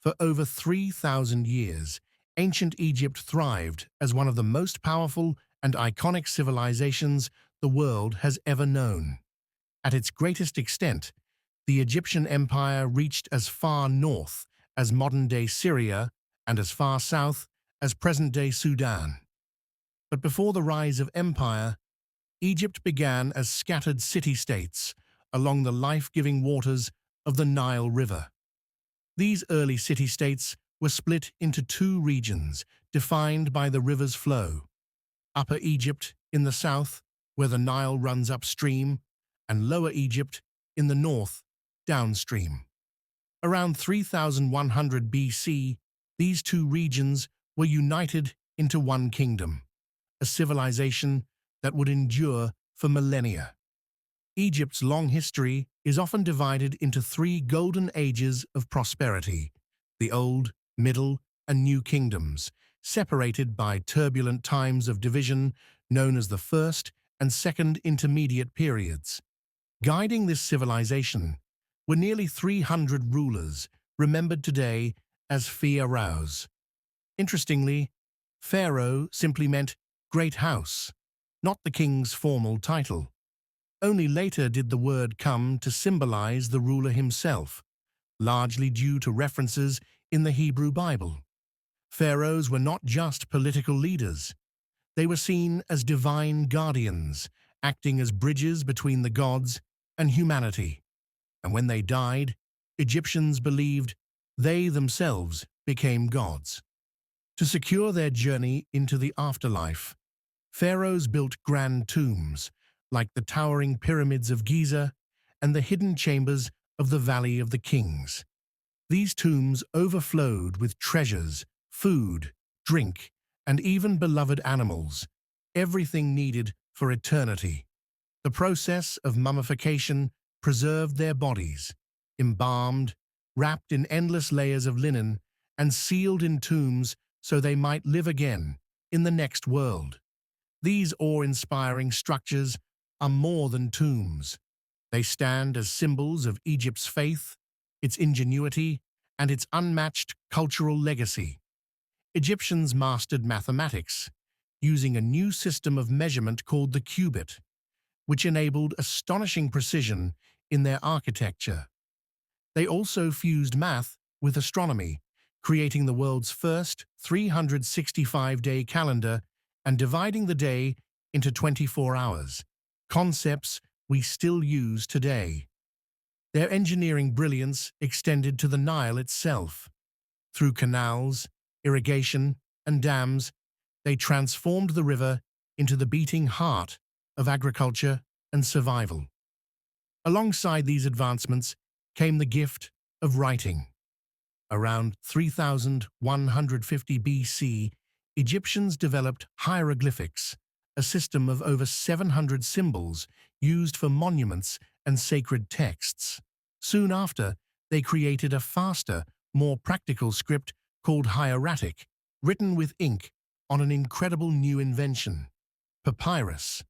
For over 3,000 years, ancient Egypt thrived as one of the most powerful and iconic civilizations the world has ever known. At its greatest extent, the Egyptian Empire reached as far north as modern-day Syria and as far south as present-day Sudan. But before the rise of empire, Egypt began as scattered city-states along the life-giving waters of the Nile River. These early city-states were split into two regions defined by the river's flow: Upper Egypt in the south, where the Nile runs upstream, and Lower Egypt in the north, downstream. Around 3100 BC, these two regions were united into one kingdom, a civilization that would endure for millennia. Egypt's long history is often divided into three golden ages of prosperity: the Old, Middle, and New Kingdoms, separated by turbulent times of division known as the First and Second Intermediate periods. Guiding this civilization were nearly 300 rulers, remembered today as pharaohs. Interestingly, pharaoh simply meant great house, not the king's formal title. Only later did the word come to symbolize the ruler himself, largely due to references in the Hebrew Bible. Pharaohs were not just political leaders. They were seen as divine guardians, acting as bridges between the gods and humanity. And when they died, Egyptians believed they themselves became gods. To secure their journey into the afterlife, pharaohs built grand tombs, like the towering pyramids of Giza and the hidden chambers of the Valley of the Kings. These tombs overflowed with treasures, food, drink, and even beloved animals, everything needed for eternity. The process of mummification preserved their bodies, embalmed, wrapped in endless layers of linen, and sealed in tombs so they might live again in the next world. These awe-inspiring structures are more than tombs. They stand as symbols of Egypt's faith, its ingenuity, and its unmatched cultural legacy. Egyptians mastered mathematics, using a new system of measurement called the cubit, which enabled astonishing precision in their architecture. They also fused math with astronomy, creating the world's first 365-day calendar and dividing the day into 24 hours, concepts we still use today. Their engineering brilliance extended to the Nile itself. Through canals, irrigation, and dams, they transformed the river into the beating heart of agriculture and survival. Alongside these advancements came the gift of writing. Around 3150 BC, Egyptians developed hieroglyphics, a system of over 700 symbols used for monuments and sacred texts. Soon after, they created a faster, more practical script called hieratic, written with ink on an incredible new invention: papyrus.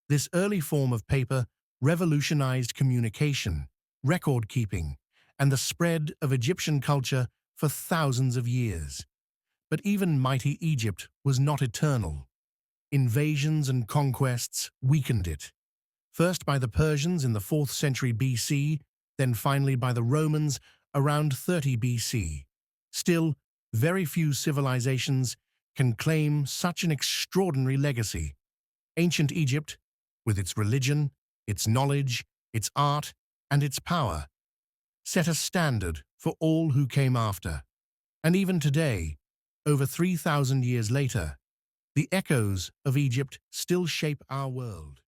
This early form of paper revolutionized communication, record-keeping, and the spread of Egyptian culture for thousands of years. But even mighty Egypt was not eternal. Invasions and conquests weakened it, first by the Persians in the 4th century BC, then finally by the Romans around 30 BC. Still, very few civilizations can claim such an extraordinary legacy. Ancient Egypt, with its religion, its knowledge, its art, and its power, set a standard for all who came after. And even today, over 3,000 years later, the echoes of Egypt still shape our world.